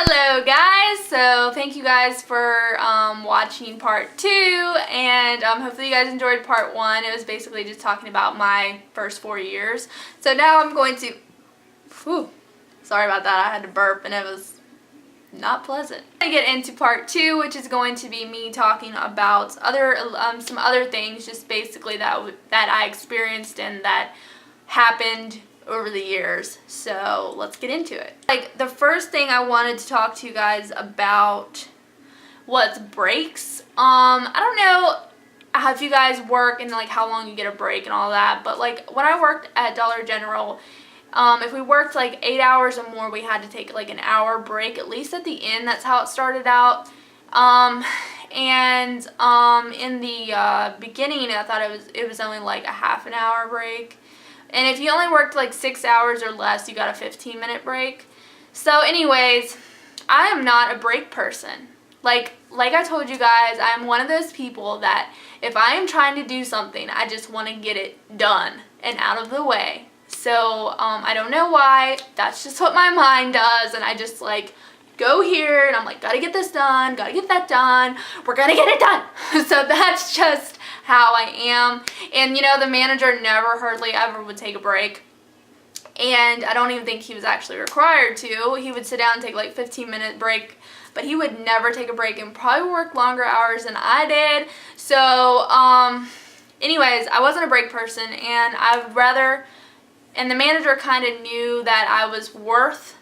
Hello guys, so thank you guys for watching part 2, and hopefully you guys enjoyed part 1. It was basically just talking about my first 4 years. So now I'm going to, sorry about that, I had to burp and it was not pleasant. I'm going to get into part 2, which is going to be me talking about some other things, just basically that I experienced and that happened over the years. So let's get into it. Like, the first thing I wanted to talk to you guys about was breaks. I don't know if you guys work and like how long you get a break and all that, but like when I worked at Dollar General, if we worked like 8 hours or more, we had to take like an hour break, at least at the end. That's how it started out. In the beginning, I thought it was only like a half an hour break. And if you only worked like 6 hours or less, you got a 15-minute break. So anyways, I am not a break person. Like I told you guys, I'm one of those people that if I am trying to do something, I just want to get it done and out of the way. So I don't know why, that's just what my mind does, and I just like go here and I'm like, gotta get this done, gotta get that done, we're gonna get it done. So that's just how I am. And you know, the manager never hardly ever would take a break, and I don't even think he was actually required to. He would sit down and take like 15-minute break, but he would never take a break and probably work longer hours than I did. So anyways, I wasn't a break person, and and the manager kind of knew that I was worth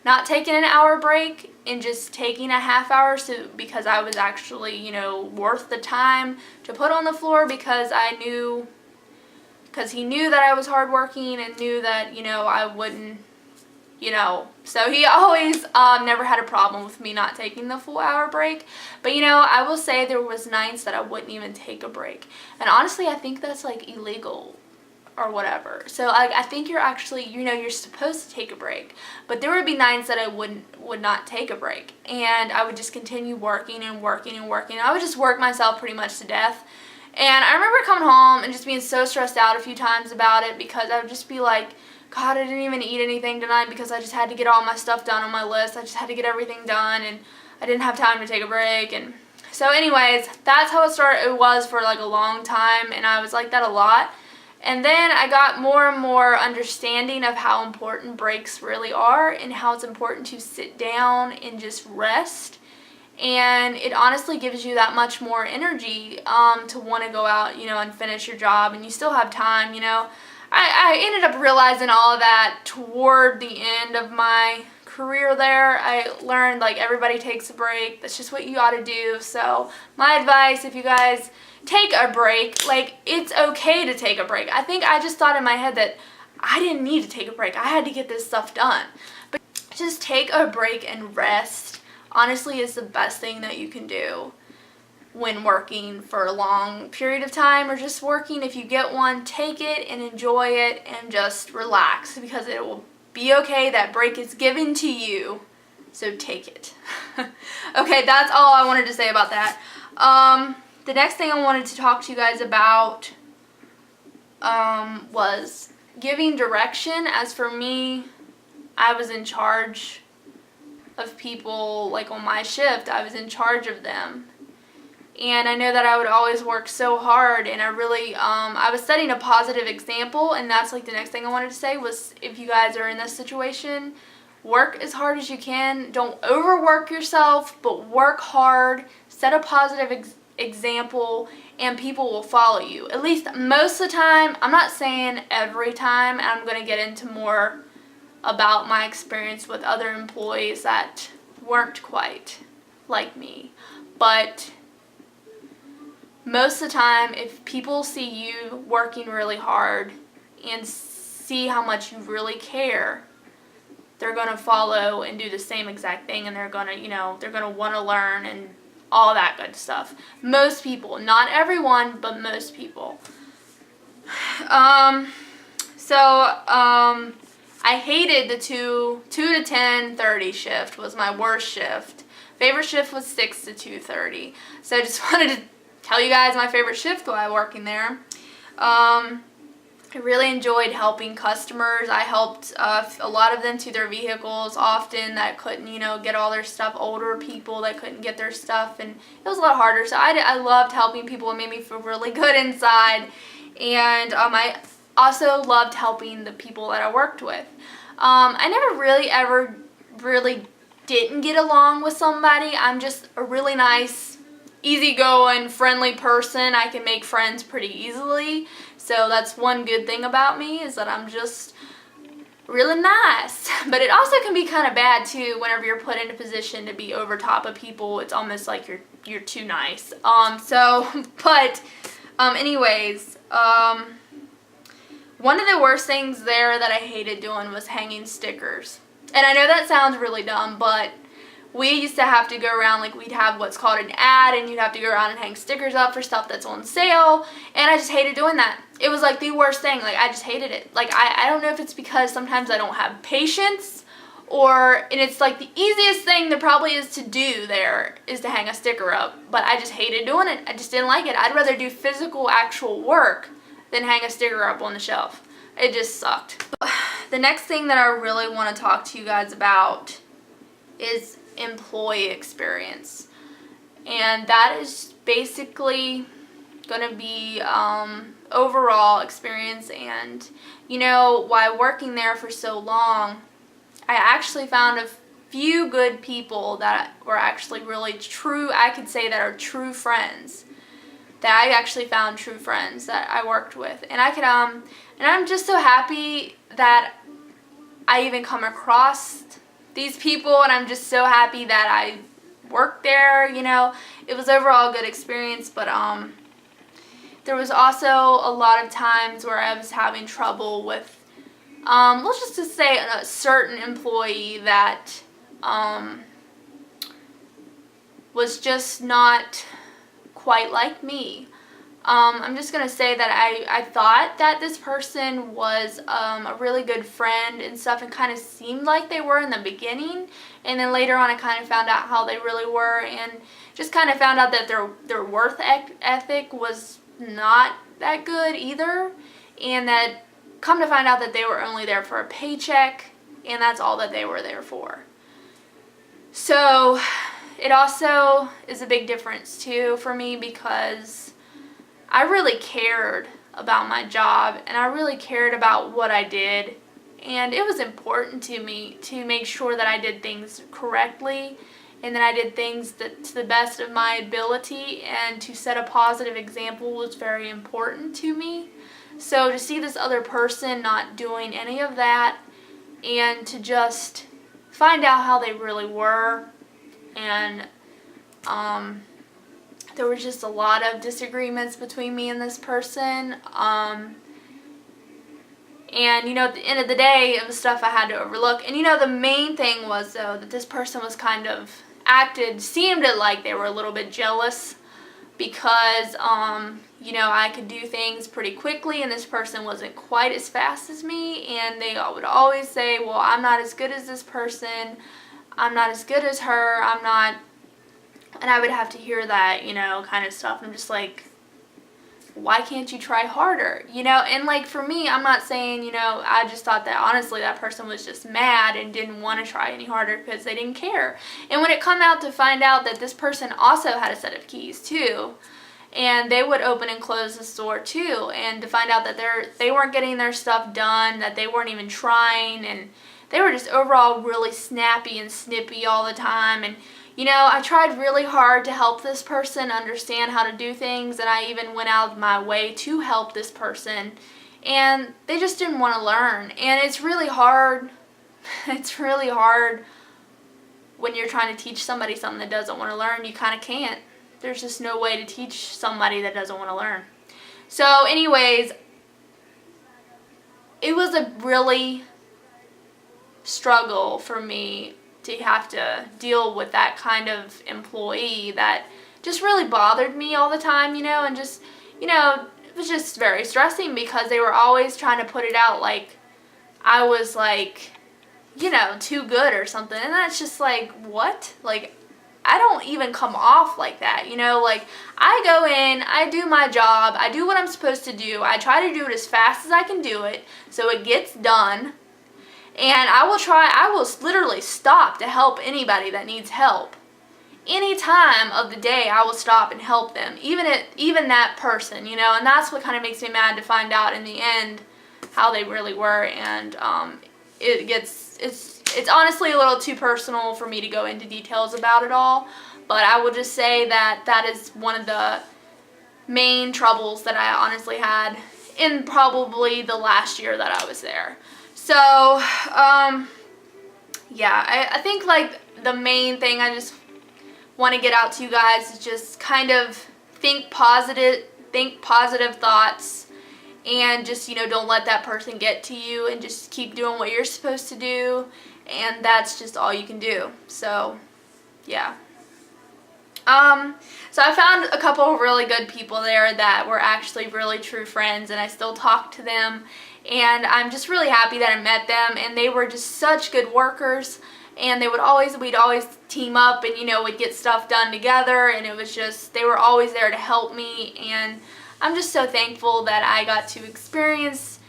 not taking an hour break and just taking a half hour, because I was actually, you know, worth the time to put on the floor, because he knew that I was hardworking and knew that, you know, I wouldn't, you know, so he always never had a problem with me not taking the full hour break. But you know, I will say there was nights that I wouldn't even take a break, and honestly I think that's like illegal or whatever. So I think you're actually, you know, you're supposed to take a break, but there would be nights that I would not take a break, and I would just continue working and working and working. I would just work myself pretty much to death. And I remember coming home and just being so stressed out a few times about it, because I would just be like, God, I didn't even eat anything tonight because I just had to get all my stuff done on my list. I just had to get everything done, and I didn't have time to take a break. And so anyways, that's how it was for like a long time, and I was like that a lot. And then I got more and more understanding of how important breaks really are, and how it's important to sit down and just rest. And it honestly gives you that much more energy to want to go out, you know, and finish your job, and you still have time, you know. I ended up realizing all of that toward the end of my career there. I learned like everybody takes a break. That's just what you ought to do. So my advice, if you guys take a break, like, it's okay to take a break. I think I just thought in my head that I didn't need to take a break. I had to get this stuff done. But just take a break and rest, honestly, is the best thing that you can do when working for a long period of time, or just working. If you get one, take it and enjoy it and just relax, because it will be okay. That break is given to you, so take it. Okay, that's all I wanted to say about that. The next thing I wanted to talk to you guys about was giving direction. As for me, I was in charge of people, like on my shift, I was in charge of them. And I know that I would always work so hard, and I really, I was setting a positive example, and that's like the next thing I wanted to say was, if you guys are in this situation, work as hard as you can. Don't overwork yourself, but work hard, set a positive example, and people will follow you. At least most of the time. I'm not saying every time, and I'm going to get into more about my experience with other employees that weren't quite like me. But most of the time, if people see you working really hard and see how much you really care, they're going to follow and do the same exact thing, and they're going to, you know, they're going to want to learn and all that good stuff. Most people, not everyone, but most people. I hated the 2 to 10:30 shift was my worst shift. Favorite shift was 6 to 2:30. So I just wanted to tell you guys my favorite shift while working there. I really enjoyed helping customers. I helped a lot of them to their vehicles often that couldn't, get all their stuff, older people that couldn't get their stuff, and it was a lot harder. So I loved helping people. It made me feel really good inside, and I also loved helping the people that I worked with. I never really ever really didn't get along with somebody. I'm just a really nice, easygoing, friendly person. I can make friends pretty easily. So that's one good thing about me, is that I'm just really nice. But it also can be kind of bad too whenever you're put in a position to be over top of people. It's almost like you're too nice. Anyways, one of the worst things there that I hated doing was hanging stickers. And I know that sounds really dumb, but we used to have to go around, like we'd have what's called an ad, and you'd have to go around and hang stickers up for stuff that's on sale, and I just hated doing that. It was like the worst thing. Like, I just hated it. Like, I don't know if it's because sometimes I don't have patience, and it's like the easiest thing there probably is to do there is to hang a sticker up, but I just hated doing it. I just didn't like it. I'd rather do physical, actual work than hang a sticker up on the shelf. It just sucked. The next thing that I really want to talk to you guys about is employee experience, and that is basically going to be overall experience. And while working there for so long, I actually found a few good people that were actually really true, I could say, that are true friends, that I actually found true friends that I worked with. And and I'm just so happy that I even come across these people, and I'm just so happy that I worked there. It was overall a good experience, but there was also a lot of times where I was having trouble with, let's just say, a certain employee that was just not quite like me. I'm just going to say that I thought that this person was a really good friend and stuff, and kind of seemed like they were in the beginning, and then later on I kind of found out how they really were, and just kind of found out that their work ethic was not that good either, and that come to find out that they were only there for a paycheck, and that's all that they were there for. So it also is a big difference too for me, because I really cared about my job, and I really cared about what I did, and it was important to me to make sure that I did things correctly, and that I did things to the best of my ability, and to set a positive example was very important to me. So to see this other person not doing any of that, and to just find out how they really were, and there was just a lot of disagreements between me and this person. And, at the end of the day, it was stuff I had to overlook. And, the main thing was, though, that this person was seemed like they were a little bit jealous, because, I could do things pretty quickly, and this person wasn't quite as fast as me, and they would always say, well, I'm not as good as this person, I'm not as good as her, and I would have to hear that, kind of stuff. I'm just like, why can't you try harder? And like for me, I'm not saying, I just thought that honestly that person was just mad and didn't want to try any harder because they didn't care. And when it come out to find out that this person also had a set of keys too, and they would open and close the store too, and to find out that they weren't getting their stuff done, that they weren't even trying, and they were just overall really snappy and snippy all the time. And I tried really hard to help this person understand how to do things, and I even went out of my way to help this person, and they just didn't want to learn. And it's really hard. It's really hard when you're trying to teach somebody something that doesn't want to learn. You kind of can't. There's just no way to teach somebody that doesn't want to learn. So anyways, it was a really struggle for me to have to deal with that kind of employee that just really bothered me all the time, and just, it was just very stressing, because they were always trying to put it out like I was like, too good or something, and that's just like, what? Like, I don't even come off like that, you know, like I go in, I do my job, I do what I'm supposed to do, I try to do it as fast as I can do it so it gets done, and I will literally stop to help anybody that needs help. Any time of the day I will stop and help them, even that person, you know, and that's what kind of makes me mad to find out in the end how they really were, and it's honestly a little too personal for me to go into details about it all, but I will just say that that is one of the main troubles that I honestly had in probably the last year that I was there. So, yeah, I think like the main thing I just want to get out to you guys is just kind of think positive thoughts, and just, you know, don't let that person get to you, and just keep doing what you're supposed to do, and that's just all you can do. So yeah, so I found a couple of really good people there that were actually really true friends, and I still talk to them, and I'm just really happy that I met them, and they were just such good workers, and we'd always team up, and, you know, we'd get stuff done together, and it was just, they were always there to help me, and I'm just so thankful that I got to experience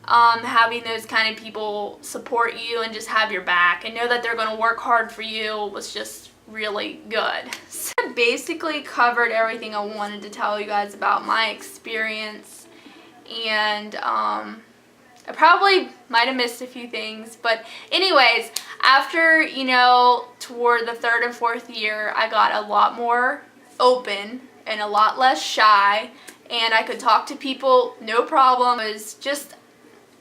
having those kind of people support you and just have your back and know that they're going to work hard for you was just really good. So I basically covered everything I wanted to tell you guys about my experience, and I probably might have missed a few things, but anyways, after, you know, toward the 3rd and 4th year, I got a lot more open and a lot less shy, and I could talk to people no problem. I was just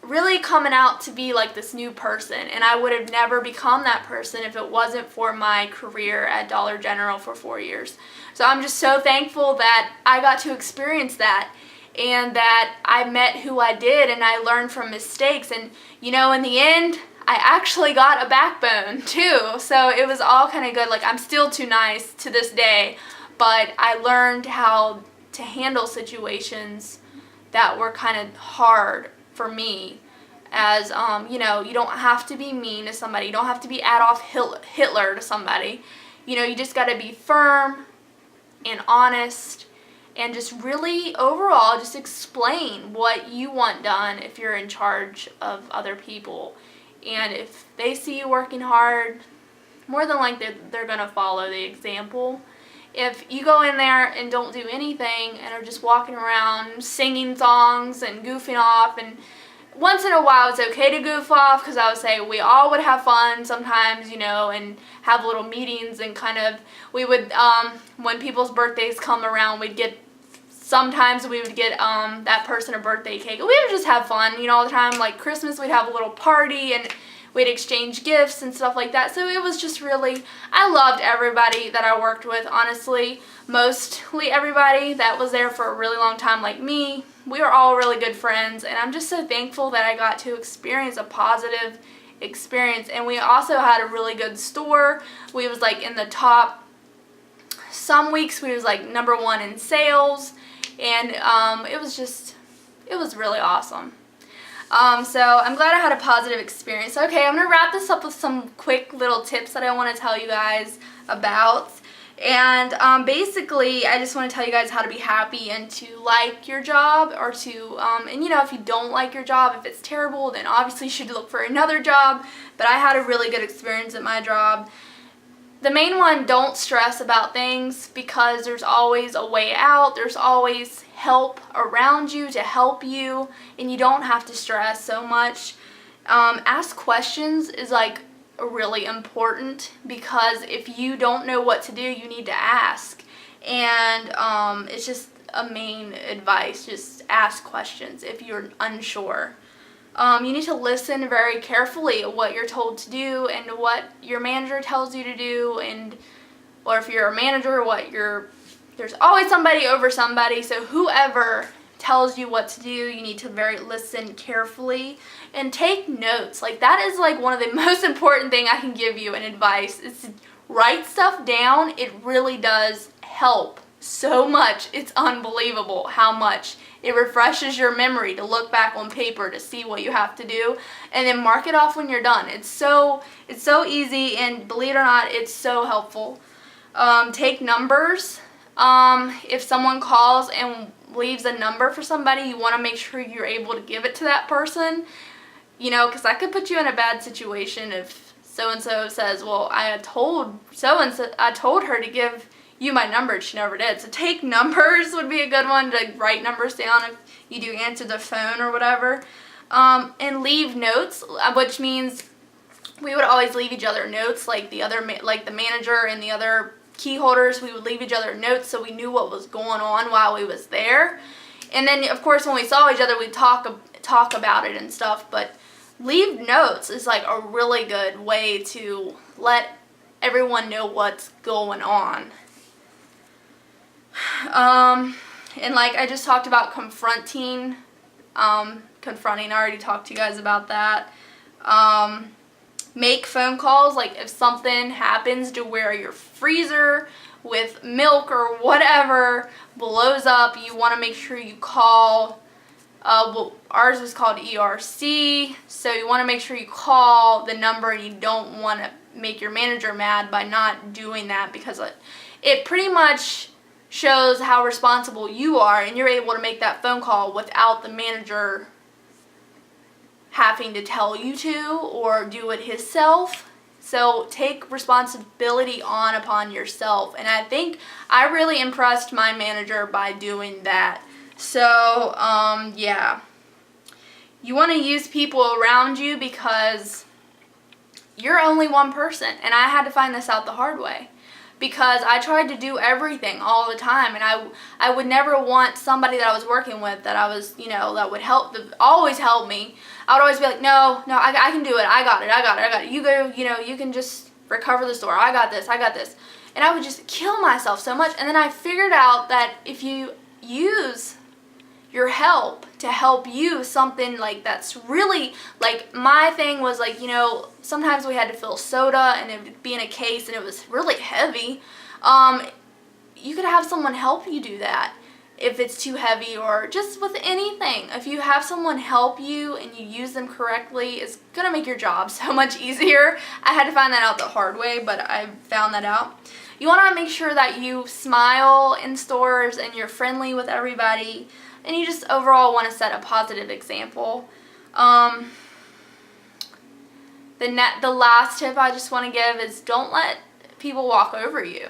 really coming out to be like this new person, and I would have never become that person if it wasn't for my career at Dollar General for 4 years. So I'm just so thankful that I got to experience that, and that I met who I did, and I learned from mistakes, and, you know, in the end, I actually got a backbone too, so it was all kind of good. Like, I'm still too nice to this day, but I learned how to handle situations that were kind of hard for me, as, you know, you don't have to be mean to somebody, you don't have to be Adolf Hitler to somebody, you know, you just got to be firm and honest, and just really overall just explain what you want done if you're in charge of other people. And if they see you working hard, more than likely they're going to follow the example. If you go in there and don't do anything and are just walking around singing songs and goofing off, and once in a while it's okay to goof off, because I would say we all would have fun sometimes, you know, and have little meetings, and kind of, we would, when people's birthdays come around, sometimes we would get that person a birthday cake. We would just have fun, you know, all the time. Like Christmas, we'd have a little party, and we'd exchange gifts and stuff like that. So it was just really, I loved everybody that I worked with, honestly. Mostly everybody that was there for a really long time, like me. We were all really good friends, and I'm just so thankful that I got to experience a positive experience. And we also had a really good store. We was like in the top, some weeks we was like #1 in sales, and it was really awesome. So I'm glad I had a positive experience. Okay, I'm going to wrap this up with some quick little tips that I want to tell you guys about. And basically, I just want to tell you guys how to be happy and to like your job, or to, and you know, if you don't like your job, if it's terrible, then obviously you should look for another job. But I had a really good experience at my job. The main one, don't stress about things, because there's always a way out. There's always help around you to help you, and you don't have to stress so much. Ask questions is like really important, because if you don't know what to do, you need to ask. And it's just a main advice, just ask questions if you're unsure. You need to listen very carefully at what you're told to do and what your manager tells you to do, and or if you're a manager, there's always somebody over somebody, so whoever tells you what to do, you need to listen carefully and take notes. Like, that is like one of the most important thing I can give you in advice, is to write stuff down. It really does help so much. It's unbelievable how much it refreshes your memory to look back on paper to see what you have to do, and then mark it off when you're done. It's so easy, and believe it or not, it's so helpful. Take numbers. If someone calls and leaves a number for somebody, you want to make sure you're able to give it to that person, you know, because that could put you in a bad situation if so-and-so says, well, I told her to give you my number and she never did. So take numbers would be a good one, to write numbers down if you do answer the phone or whatever. And leave notes, which means we would always leave each other notes, like the manager and the other key holders, we would leave each other notes so we knew what was going on while we was there. And then of course when we saw each other, we'd talk about it and stuff. But leave notes is like a really good way to let everyone know what's going on. And like I just talked about confronting, I already talked to you guys about that. Make phone calls, like if something happens to where your freezer with milk or whatever blows up, you want to make sure you call, well, ours is called ERC, so you want to make sure you call the number, and you don't want to make your manager mad by not doing that, because it pretty much shows how responsible you are, and you're able to make that phone call without the manager having to tell you to or do it himself. So take responsibility upon yourself, and I think I really impressed my manager by doing that. So yeah, you want to use people around you, because you're only one person, and I had to find this out the hard way, because I tried to do everything all the time, and I would never want somebody that I was working with, that I was, you know, that would always help me. I would always be like, no, I can do it. I got it. You go, you know, you can just recover the store. I got this. And I would just kill myself so much. And then I figured out that if you use your help to help you something like that's really, like my thing was like, you know, sometimes we had to fill soda and it would be in a case and it was really heavy. You could have someone help you do that if it's too heavy, or just with anything. If you have someone help you and you use them correctly, it's gonna make your job so much easier. I had to find that out the hard way, but I found that out. You want to make sure that you smile in stores and you're friendly with everybody, and you just overall want to set a positive example. The last tip I just want to give is don't let people walk over you,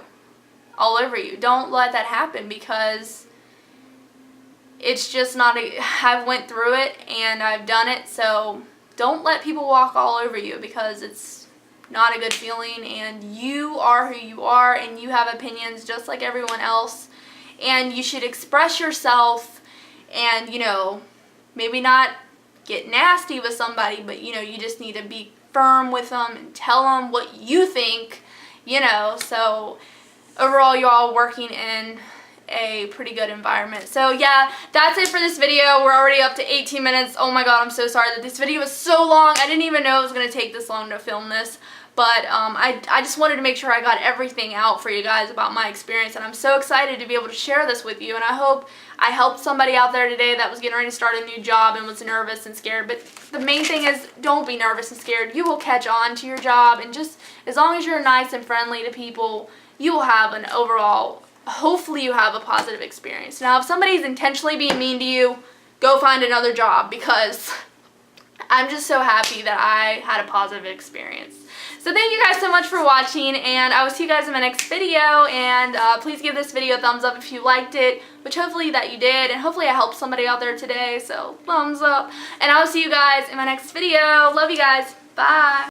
all over you. Don't let that happen, because it's just not I've went through it and I've done it, so don't let people walk all over you, because it's not a good feeling, and you are who you are, and you have opinions just like everyone else, and you should express yourself, and, you know, maybe not get nasty with somebody, but, you know, you just need to be firm with them and tell them what you think, you know. So overall, you're all working in a pretty good environment. So yeah, that's it for this video. We're already up to 18 minutes. Oh my god, I'm so sorry that this video was so long. I didn't even know it was going to take this long to film this, but I just wanted to make sure I got everything out for you guys about my experience, and I'm so excited to be able to share this with you, and I hope I helped somebody out there today that was getting ready to start a new job and was nervous and scared. But the main thing is, don't be nervous and scared. You will catch on to your job, and just as long as you're nice and friendly to people, you will have an overall, hopefully you have a positive experience. Now, if somebody's intentionally being mean to you, go find another job, because I'm just so happy that I had a positive experience. So thank you guys so much for watching, and I will see you guys in my next video, and please give this video a thumbs up if you liked it, which hopefully that you did, and hopefully I helped somebody out there today, so thumbs up. And I will see you guys in my next video. Love you guys. Bye.